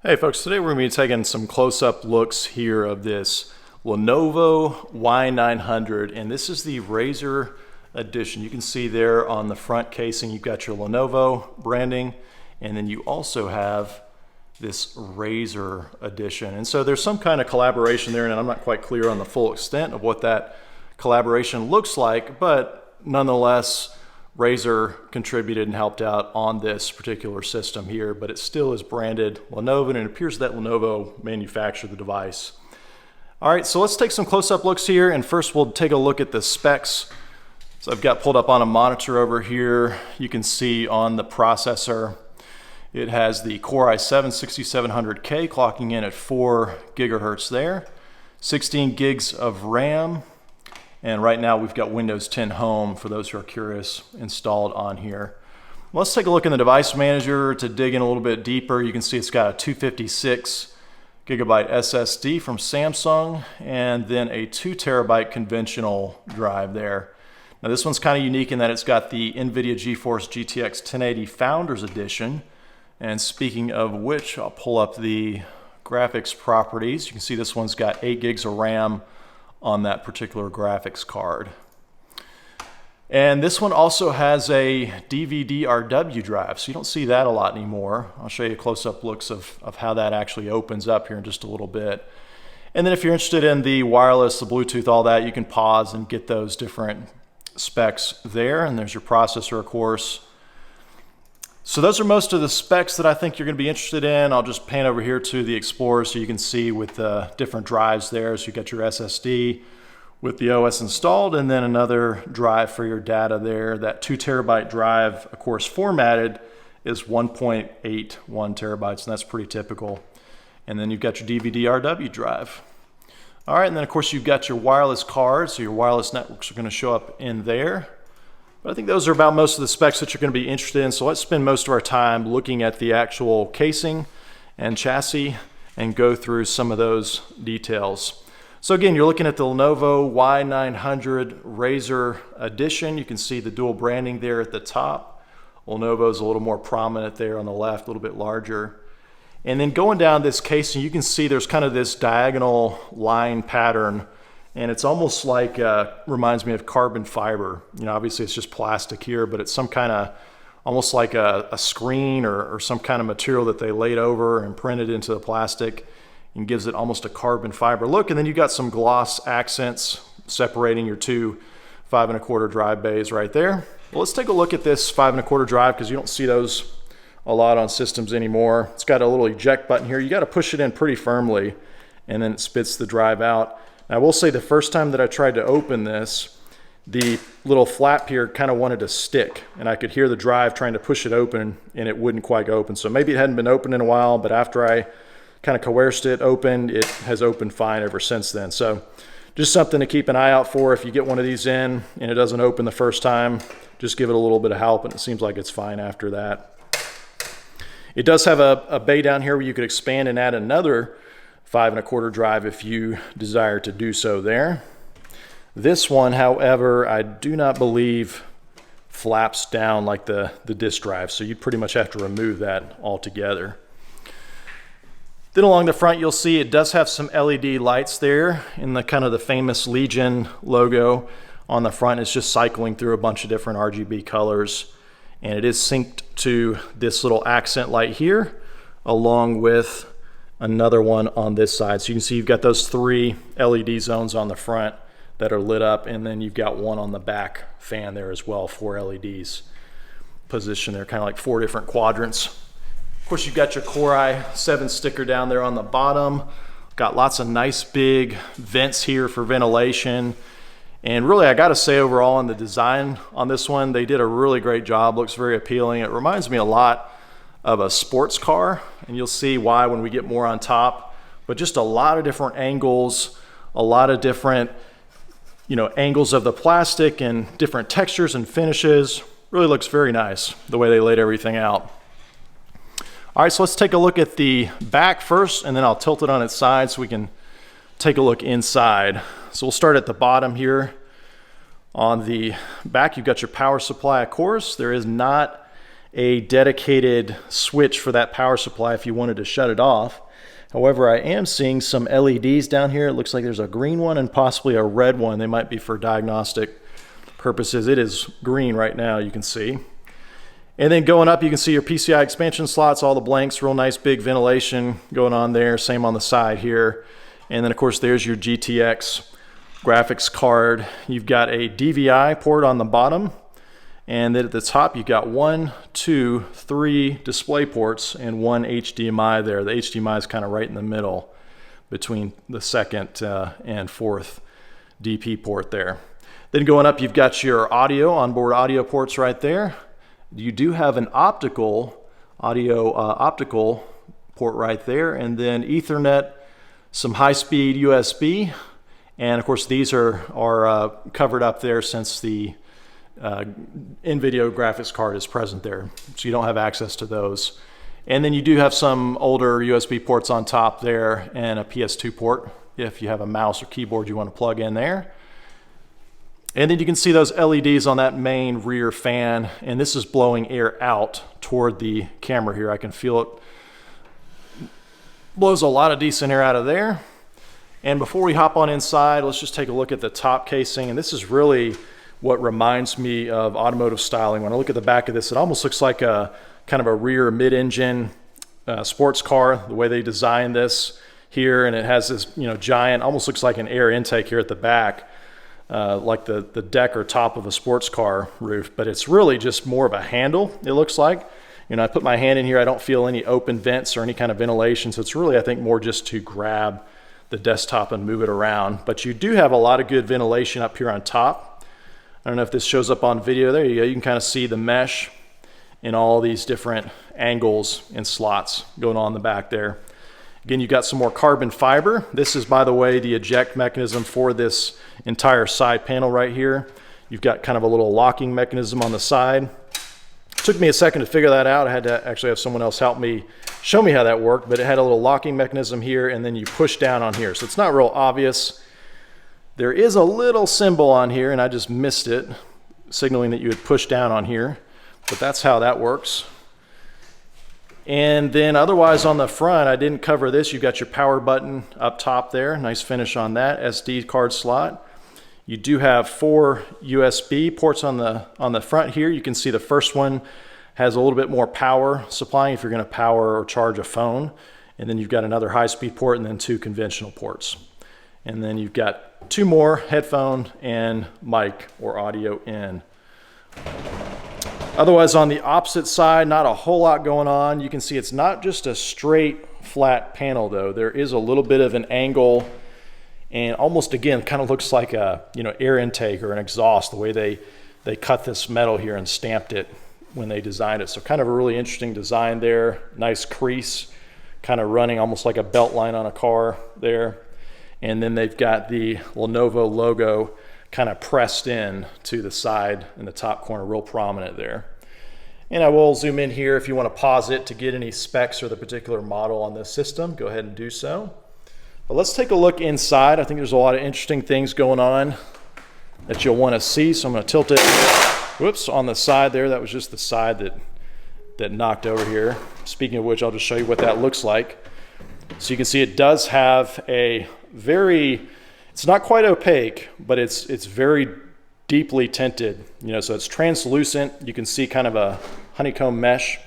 Hey folks, today we're going to be taking some close-up looks here of this Lenovo Y900, and this is the Razer edition. You can see there on the front casing you've got your Lenovo branding, and then you also have this Razer edition. And so there's some kind of collaboration there, and I'm not quite clear on the full extent of what that collaboration looks like, but nonetheless Razer contributed and helped out on this particular system here, but it still is branded Lenovo, and it appears that Lenovo manufactured the device. All right, so let's take some close-up looks here, and first we'll take a look at the specs. So I've got pulled up on a monitor over here. You can see on the processor, it has the Core i7-6700K clocking in at 4 gigahertz there, 16 gigs of RAM, and right now we've got Windows 10 Home, for those who are curious, installed on here. Let's take a look in the device manager to dig in a little bit deeper. You can see it's got a 256 gigabyte SSD from Samsung, and then a 2 terabyte conventional drive there. Now this one's kind of unique in that it's got the NVIDIA GTX 1080 Founders Edition. And speaking of which, I'll pull up the graphics properties. You can see this one's got 8 gigs of RAM on that particular graphics card. And this one also has a DVD-RW drive, so you don't see that a lot anymore. I'll show you close-up looks of how that actually opens up here in just a little bit. And then if you're interested in the wireless, the Bluetooth, all that, you can pause and get those different specs there. And there's your processor, of course. So those are most of the specs that I think you're going to be interested in. I'll just pan over here to the Explorer so you can see with the different drives there. So you got your SSD with the OS installed, and then another drive for your data there. That 2 terabyte drive, of course, formatted is 1.81 terabytes, and that's pretty typical. And then you've got your DVD-RW drive. All right, and then of course you've got your wireless card, so your wireless networks are going to show up in there. But I think those are about most of the specs that you're going to be interested in. So let's spend most of our time looking at the actual casing and chassis and go through some of those details. So again, you're looking at the Lenovo Y900 Razer edition. You can see the dual branding there at the top. Lenovo is a little more prominent there on the left, a little bit larger. And then going down this casing, you can see there's kind of this diagonal line pattern, and it's almost like, reminds me of carbon fiber. You know, obviously it's just plastic here, but it's some kind of, almost like a screen or some kind of material that they laid over and printed into the plastic and gives it almost a carbon fiber look. And then you've got some gloss accents separating your two 5 1/4 drive bays right there. Well, let's take a look at this 5 1/4 drive, because you don't see those a lot on systems anymore. It's got a little eject button here. You got to push it in pretty firmly, and then it spits the drive out. Now, I will say the first time that I tried to open this, the little flap here kind of wanted to stick, and I could hear the drive trying to push it open, and it wouldn't quite open. So maybe it hadn't been open in a while, but after I kind of coerced it open, it has opened fine ever since then. So just something to keep an eye out for. If you get one of these in and it doesn't open the first time, just give it a little bit of help, and it seems like it's fine after that. It does have a bay down here where you could expand and add another 5 1/4 drive if you desire to do so there. This one, however, I do not believe flaps down like the disk drive, so you pretty much have to remove that altogether. Then along the front, you'll see it does have some LED lights there in the kind of the famous Legion logo on the front. It's just cycling through a bunch of different RGB colors, and it is synced to this little accent light here, along with another one on this side. So you can see you've got those 3 LED zones on the front that are lit up, and then you've got one on the back fan there as well, 4 LEDs positioned there, kind of like 4 different quadrants. Of course, you've got your Core i7 sticker down there on the bottom. Got lots of nice big vents here for ventilation. And really, I gotta say, overall in the design on this one, they did a really great job. Looks very appealing. It reminds me a lot of a sports car, and you'll see why when we get more on top. But just a lot of different angles, a lot of different, angles of the plastic and different textures and finishes. Really looks very nice the way they laid everything out. All right, so let's take a look at the back first, and then I'll tilt it on its side so we can take a look inside. So we'll start at the bottom here. On the back, you've got your power supply, of course. There is not a dedicated switch for that power supply if you wanted to shut it off. However, I am seeing some LEDs down here. It looks like there's a green one and possibly a red one. They might be for diagnostic purposes. It is green right now, you can see. And then going up, you can see your PCI expansion slots, all the blanks, real nice big ventilation going on there. Same on the side here. And then of course there's your GTX graphics card. You've got a DVI port on the bottom. And then at the top, you've got 1, 2, 3 display ports and 1 HDMI there. The HDMI is kind of right in the middle between the second and fourth DP port there. Then going up, you've got your audio, onboard audio ports right there. You do have an optical port right there, and then Ethernet, some high-speed USB, and of course these are covered up there since the NVIDIA graphics card is present there, so you don't have access to those. And then you do have some older USB ports on top there and a PS2 port if you have a mouse or keyboard you want to plug in there. And then you can see those LEDs on that main rear fan, and this is blowing air out toward the camera here. I can feel it blows a lot of decent air out of there. And before we hop on inside, let's just take a look at the top casing, and this is really what reminds me of automotive styling. When I look at the back of this, it almost looks like a kind of a rear mid-engine sports car, the way they designed this here. And it has this, giant, almost looks like an air intake here at the back, like the deck or top of a sports car roof. But it's really just more of a handle, it looks like. I put my hand in here, I don't feel any open vents or any kind of ventilation. So it's really, I think, more just to grab the desktop and move it around. But you do have a lot of good ventilation up here on top. I don't know if this shows up on video. There you go. You can kind of see the mesh in all these different angles and slots going on in the back there. Again, you've got some more carbon fiber. This is, by the way, the eject mechanism for this entire side panel right here. You've got kind of a little locking mechanism on the side. It took me a second to figure that out. I had to actually have someone else help me show me how that worked, but it had a little locking mechanism here, and then you push down on here. So it's not real obvious. There is a little symbol on here, and I just missed it, signaling that you would push down on here, but that's how that works. And then otherwise on the front, I didn't cover this. You've got your power button up top there. Nice finish on that SD card slot. You do have 4 USB ports on the front here. You can see the first one has a little bit more power supplying if you're going to power or charge a phone. And then you've got another high-speed port and then 2 conventional ports. And then you've got 2 more headphone and mic or audio in. Otherwise, on the opposite side, not a whole lot going on. You can see it's not just a straight flat panel though. There is a little bit of an angle, and almost, again, kind of looks like a air intake or an exhaust, the way they cut this metal here and stamped it when they designed it. So kind of a really interesting design there. Nice crease kind of running almost like a belt line on a car there. And then they've got the Lenovo logo kind of pressed in to the side in the top corner, real prominent there. And I will zoom in here if you want to pause it to get any specs or the particular model on this system. Go ahead and do so. But let's take a look inside. I think there's a lot of interesting things going on that you'll want to see. So I'm going to tilt it, whoops, on the side there. That was just the side that knocked over here. Speaking of which, I'll just show you what that looks like. So you can see it does have a it's not quite opaque, but it's very deeply tinted, so it's translucent. You can see kind of a honeycomb mesh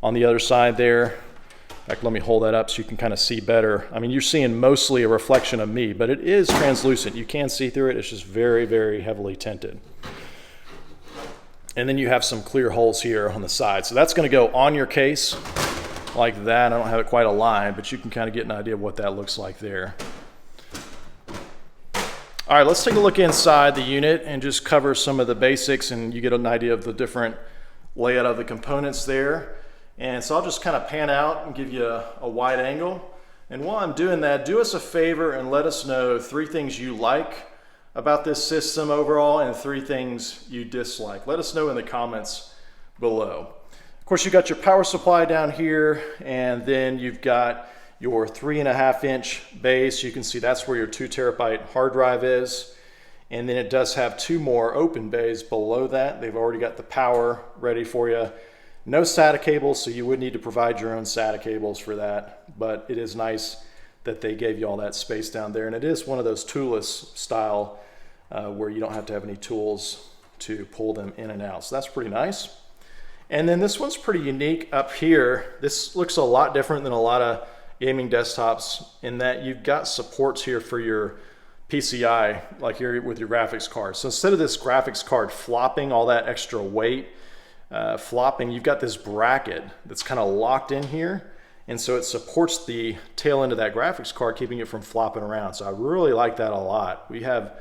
on the other side there. In fact, let me hold that up so you can kind of see better. I mean, you're seeing mostly a reflection of me, but it is translucent. You can see through it. It's just very, very heavily tinted. And then you have some clear holes here on the side. So that's going to go on your case like that. I don't have it quite aligned, but you can kind of get an idea of what that looks like there. All right, let's take a look inside the unit and just cover some of the basics, and you get an idea of the different layout of the components there. And so I'll just kind of pan out and give you a wide angle. And while I'm doing that, do us a favor and let us know 3 things you like about this system overall and 3 things you dislike. Let us know in the comments below. Of course, you've got your power supply down here, and then you've got your 3.5-inch base. You can see that's where your 2 terabyte hard drive is. And then it does have 2 more open bays below that. They've already got the power ready for you. No SATA cables, so you would need to provide your own SATA cables for that, but it is nice that they gave you all that space down there. And it is one of those toolless style where you don't have to have any tools to pull them in and out. So that's pretty nice. And then this one's pretty unique up here. This looks a lot different than a lot of gaming desktops in that you've got supports here for your PCI, like here with your graphics card. So instead of this graphics card flopping all that extra weight, flopping, you've got this bracket that's kind of locked in here. And so it supports the tail end of that graphics card, keeping it from flopping around. So I really like that a lot. We have,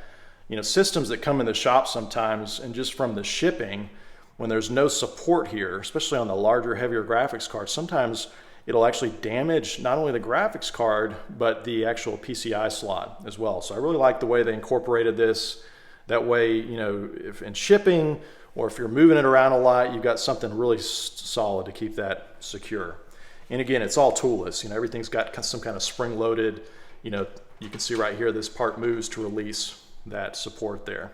systems that come in the shop sometimes, and just from the shipping, when there's no support here, especially on the larger, heavier graphics cards, sometimes it'll actually damage not only the graphics card, but the actual PCI slot as well. So I really like the way they incorporated this. That way, if in shipping or if you're moving it around a lot, you've got something really solid to keep that secure. And again, it's all toolless. Everything's got some kind of spring-loaded. You can see right here, this part moves to release that support there.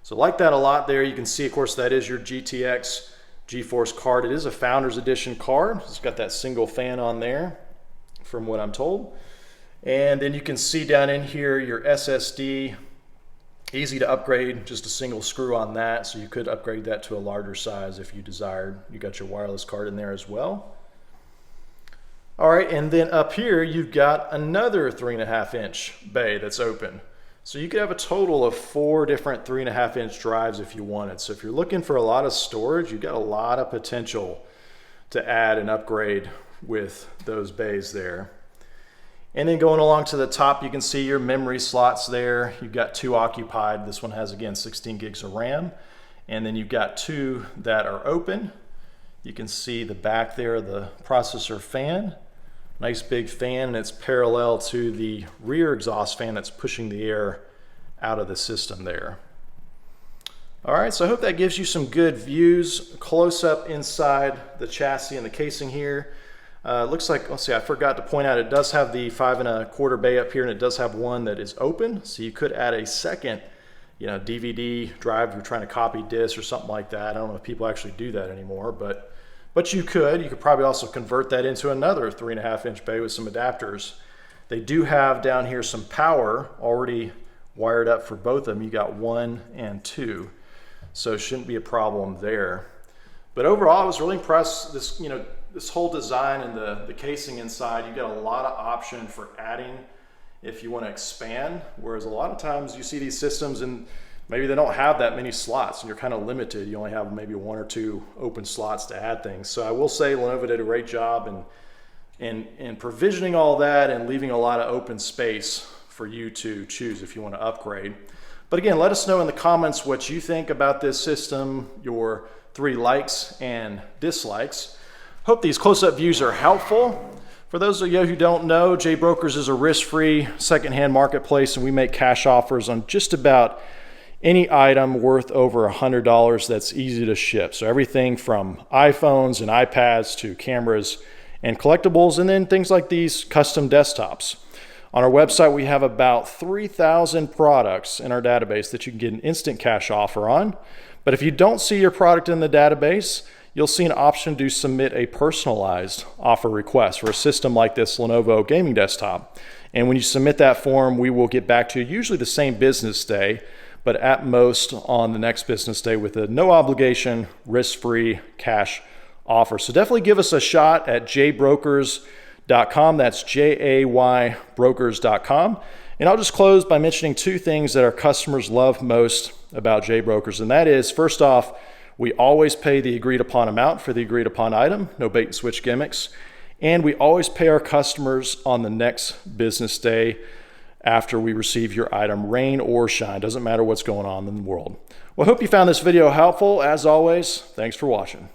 So like that a lot there. You can see, of course, that is your GTX GeForce card. It is a Founders Edition card. It's got that single fan on there, from what I'm told. And then you can see down in here your SSD. Easy to upgrade, just a single screw on that. So you could upgrade that to a larger size if you desired. You got your wireless card in there as well. All right, and then up here, you've got another 3.5-inch bay that's open. So you could have a total of 4 different 3.5-inch drives if you wanted. So if you're looking for a lot of storage, you've got a lot of potential to add and upgrade with those bays there. And then going along to the top, you can see your memory slots there. You've got 2 occupied. This one has, again, 16 gigs of RAM. And then you've got 2 that are open. You can see the back there, the processor fan. Nice big fan, and it's parallel to the rear exhaust fan that's pushing the air out of the system there. All right, so I hope that gives you some good views. Close up inside the chassis and the casing here. Looks like, let's see, I forgot to point out, it does have the 5.25 bay up here, and it does have one that is open. So you could add a second, DVD drive if you're trying to copy discs or something like that. I don't know if people actually do that anymore, but you could probably also convert that into another 3.5-inch bay with some adapters. They do have down here some power already wired up for both of them. You got 1 and 2, so it shouldn't be a problem there. But overall, I was really impressed. This whole design and the casing inside, you got a lot of option for adding if you want to expand. Whereas a lot of times you see these systems and maybe they don't have that many slots and you're kind of limited. You only have maybe 1 or 2 open slots to add things. So I will say Lenovo did a great job in provisioning all that and leaving a lot of open space for you to choose if you want to upgrade. But again, let us know in the comments what you think about this system, your 3 likes and dislikes. Hope these close-up views are helpful. For those of you who don't know, JBrokers is a risk-free secondhand marketplace, and we make cash offers on just about any item worth over $100 that's easy to ship. So everything from iPhones and iPads to cameras and collectibles, and then things like these custom desktops. On our website, we have about 3,000 products in our database that you can get an instant cash offer on. But if you don't see your product in the database, you'll see an option to submit a personalized offer request for a system like this Lenovo gaming desktop. And when you submit that form, we will get back to you usually the same business day, but at most on the next business day with a no obligation, risk-free cash offer. So definitely give us a shot at jaybrokers.com. That's J-A-Y brokers.com. And I'll just close by mentioning 2 things that our customers love most about JBrokers. And that is, first off, we always pay the agreed upon amount for the agreed upon item, no bait and switch gimmicks. And we always pay our customers on the next business day after we receive your item, rain or shine. Doesn't matter what's going on in the world. Well, I hope you found this video helpful. As always, thanks for watching.